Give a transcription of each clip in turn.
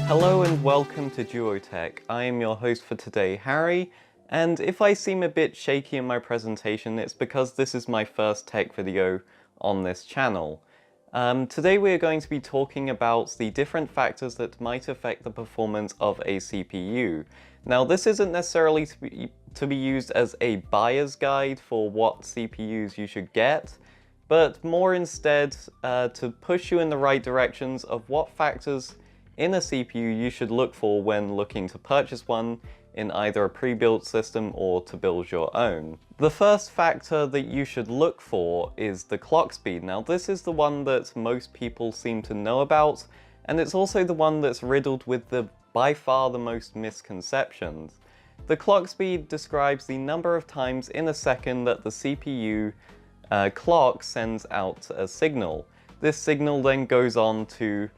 Hello and welcome to Duotech. I am your host for today, Harry, and if I seem a bit shaky in my presentation, it's because this is my first tech video on this channel. Today we are going to be talking about the different factors that might affect the performance of a CPU. Now, this isn't necessarily to be used as a buyer's guide for what CPUs you should get, but more instead to push you in the right directions of what factors in a CPU you should look for when looking to purchase one in either a pre-built system or to build your own. The first factor that you should look for is the clock speed. Now, this is the one that most people seem to know about, and it's also the one that's riddled with by far the most misconceptions. The clock speed describes the number of times in a second that the CPU clock sends out a signal. This signal then goes on to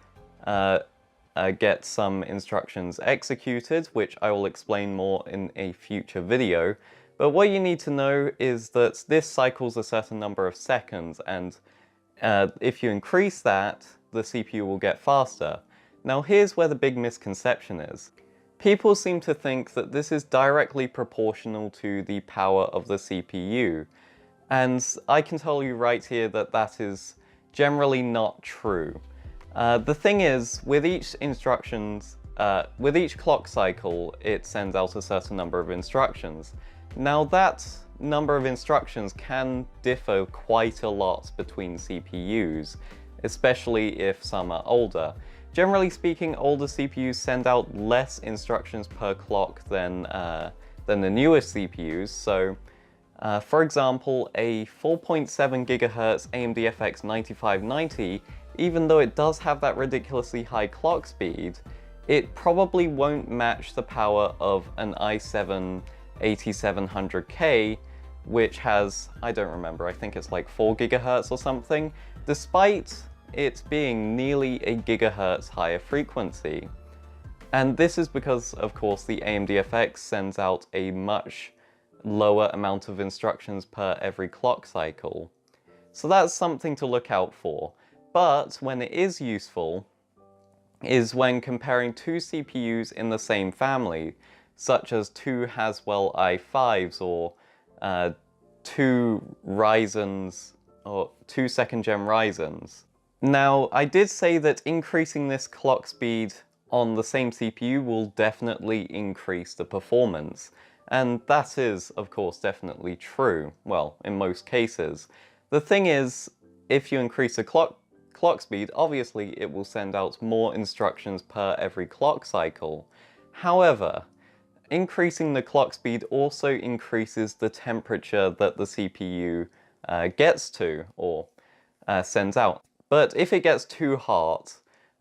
get some instructions executed, which I will explain more in a future video. But what you need to know is that this cycles a certain number of seconds, and if you increase that, the CPU will get faster. Now, here's where the big misconception is. People seem to think that this is directly proportional to the power of the CPU, and I can tell you right here that that is generally not true. The thing is, with each clock cycle, it sends out a certain number of instructions. Now, that number of instructions can differ quite a lot between CPUs, especially if some are older. Generally speaking, older CPUs send out less instructions per clock than the newest CPUs. So, for example, a 4.7 GHz AMD FX 9590, even though it does have that ridiculously high clock speed, it probably won't match the power of an i7 8700K, which has, I don't remember, I think it's like 4 GHz or something, despite it being nearly a gigahertz higher frequency. And this is because, of course, the AMD FX sends out a much lower amount of instructions per every clock cycle. So that's something to look out for. But when it is useful is when comparing two CPUs in the same family, such as two Haswell i5s or two Ryzens or two second-gen Ryzens. Now, I did say that increasing this clock speed on the same CPU will definitely increase the performance. And that is, of course, definitely true. Well, in most cases. The thing is, if you increase the clock speed, obviously it will send out more instructions per every clock cycle. However, increasing the clock speed also increases the temperature that the CPU gets to, or sends out. But if it gets too hot,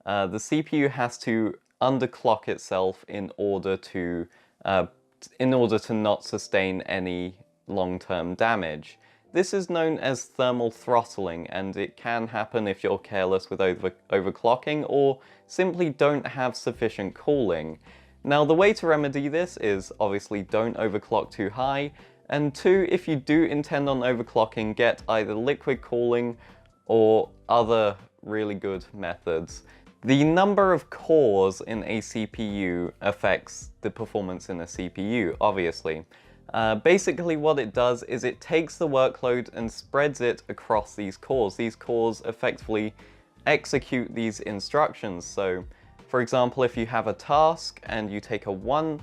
the CPU has to underclock itself in order to not sustain any long-term damage. This is known as thermal throttling, and it can happen if you're careless with overclocking or simply don't have sufficient cooling. Now, the way to remedy this is obviously don't overclock too high, and two, if you do intend on overclocking, get either liquid cooling or other really good methods. The number of cores in a CPU affects the performance in a CPU, obviously. Basically what it does is it takes the workload and spreads it across these cores. These cores effectively execute these instructions. So, for example, if you have a task and you take a one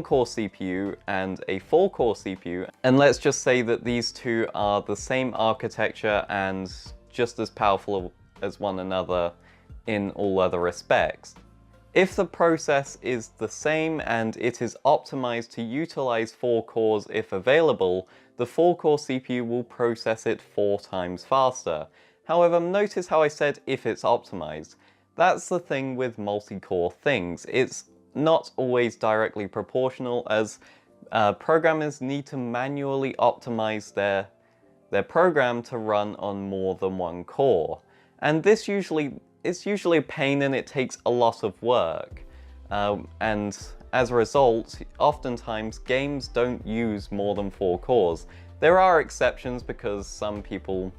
core CPU and a 4-core CPU, and let's just say that these two are the same architecture and just as powerful as one another in all other respects. If the process is the same and it is optimized to utilize 4 cores if available, the 4-core CPU will process it 4 times faster. However, notice how I said if it's optimized. That's the thing with multi-core things. It's not always directly proportional, as programmers need to manually optimize their program to run on more than one core. And this it's usually a pain and it takes a lot of work. And as a result, oftentimes games don't use more than 4 cores. There are exceptions because some people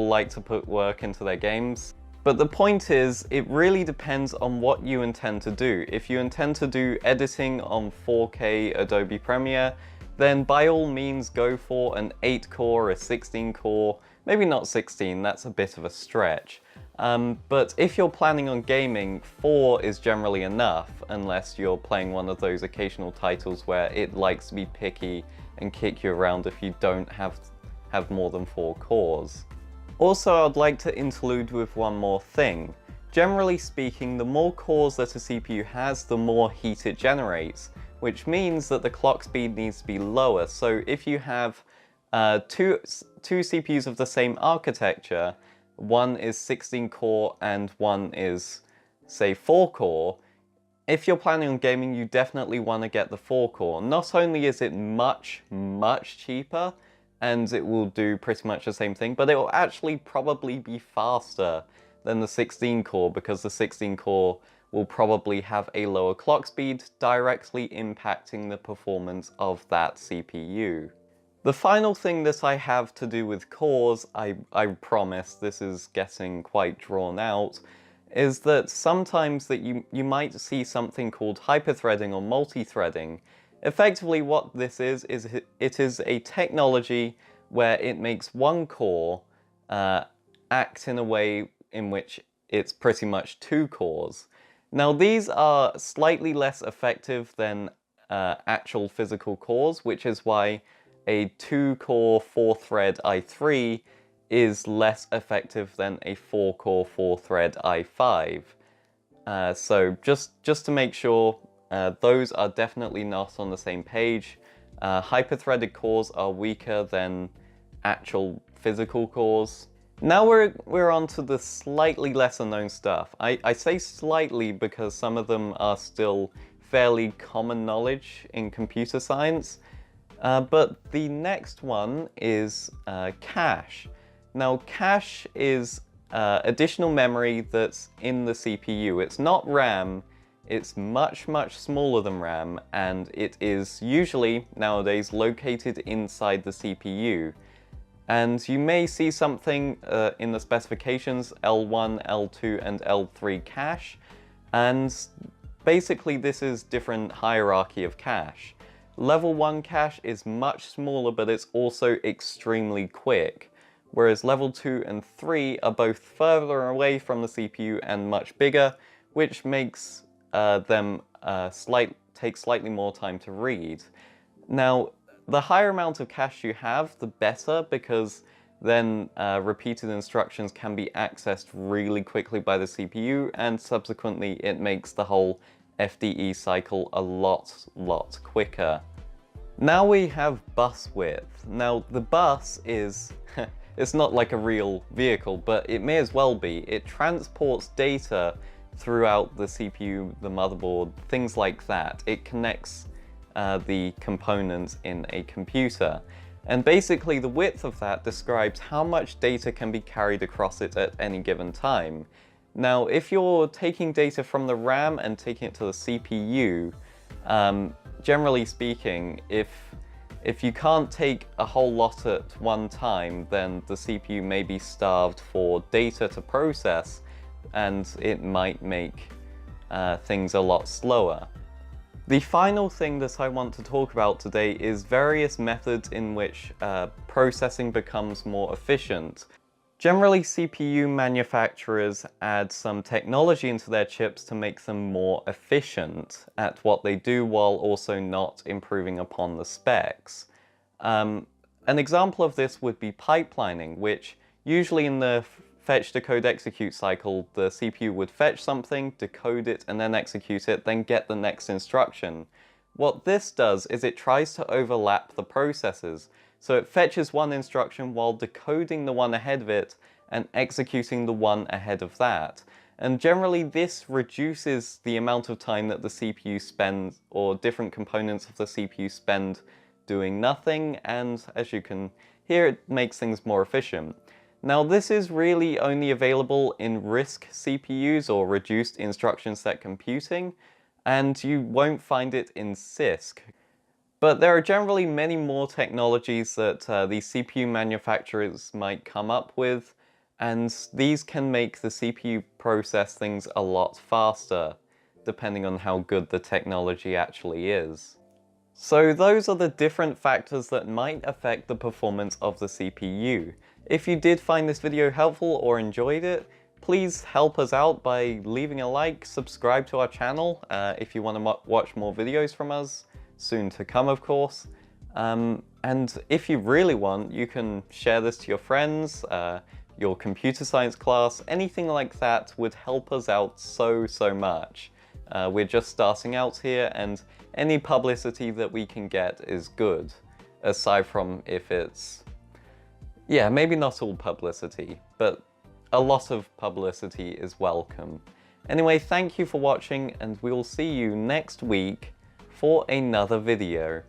like to put work into their games. But the point is, it really depends on what you intend to do. If you intend to do editing on 4K Adobe Premiere, then by all means go for an 8-core, a 16-core, maybe not 16, that's a bit of a stretch. But if you're planning on gaming, 4 is generally enough, unless you're playing one of those occasional titles where it likes to be picky and kick you around if you don't have more than 4 cores. Also, I'd like to interlude with one more thing. Generally speaking, the more cores that a CPU has, the more heat it generates, which means that the clock speed needs to be lower. So if you have two CPUs of the same architecture, one is 16-core and one is, say, 4-core, if you're planning on gaming, you definitely want to get the 4-core. Not only is it much, much cheaper, and it will do pretty much the same thing, but it will actually probably be faster than the 16-core, because the 16-core will probably have a lower clock speed, directly impacting the performance of that CPU. The final thing that I have to do with cores, I promise this is getting quite drawn out, is that sometimes that you might see something called hyperthreading or multi-threading. Effectively what this is it is a technology where it makes one core act in a way in which it's pretty much 2 cores. Now these are slightly less effective than actual physical cores, which is why a 2-core 4-thread i3 is less effective than a 4-core 4-thread i5. So just to make sure, those are definitely not on the same page. Hyper-threaded cores are weaker than actual physical cores. Now we're on to the slightly lesser known stuff. I say slightly because some of them are still fairly common knowledge in computer science. But the next one is cache. Now cache is additional memory that's in the CPU. It's not RAM. It's much, much smaller than RAM, and it is usually, nowadays, located inside the CPU. And you may see something in the specifications, L1, L2, and L3 cache, and basically this is different hierarchy of cache. Level 1 cache is much smaller, but it's also extremely quick, whereas level 2 and 3 are both further away from the CPU and much bigger, which makes them take slightly more time to read. Now, the higher amount of cache you have, the better, because then repeated instructions can be accessed really quickly by the CPU, and subsequently it makes the whole FDE cycle a lot quicker. Now we have bus width. Now the bus is, it's not like a real vehicle, but it may as well be. It transports data throughout the CPU, the motherboard, things like that. It connects the components in a computer. And basically the width of that describes how much data can be carried across it at any given time. Now, if you're taking data from the RAM and taking it to the CPU, generally speaking, if you can't take a whole lot at one time, then the CPU may be starved for data to process, and it might make things a lot slower. The final thing that I want to talk about today is various methods in which processing becomes more efficient. Generally, CPU manufacturers add some technology into their chips to make them more efficient at what they do while also not improving upon the specs. An example of this would be pipelining, which usually in the fetch, decode, execute cycle, the CPU would fetch something, decode it, and then execute it, then get the next instruction. What this does is it tries to overlap the processes. So it fetches one instruction while decoding the one ahead of it and executing the one ahead of that. And generally this reduces the amount of time that the CPU spends, or different components of the CPU spend, doing nothing, and as you can hear, it makes things more efficient. Now this is really only available in RISC CPUs, or reduced instruction set computing, and you won't find it in CISC. But there are generally many more technologies that these CPU manufacturers might come up with, And these can make the CPU process things a lot faster, depending on how good the technology actually is. So those are the different factors that might affect the performance of the CPU. If you did find this video helpful or enjoyed it, please help us out by leaving a like, subscribe to our channel if you want to watch more videos from us, soon to come of course. And if you really want, you can share this to your friends, your computer science class, anything like that would help us out so much. We're just starting out here, and any publicity that we can get is good, aside from if it's, yeah, maybe not all publicity, but a lot of publicity is welcome. Anyway, thank you for watching, and we'll see you next week for another video.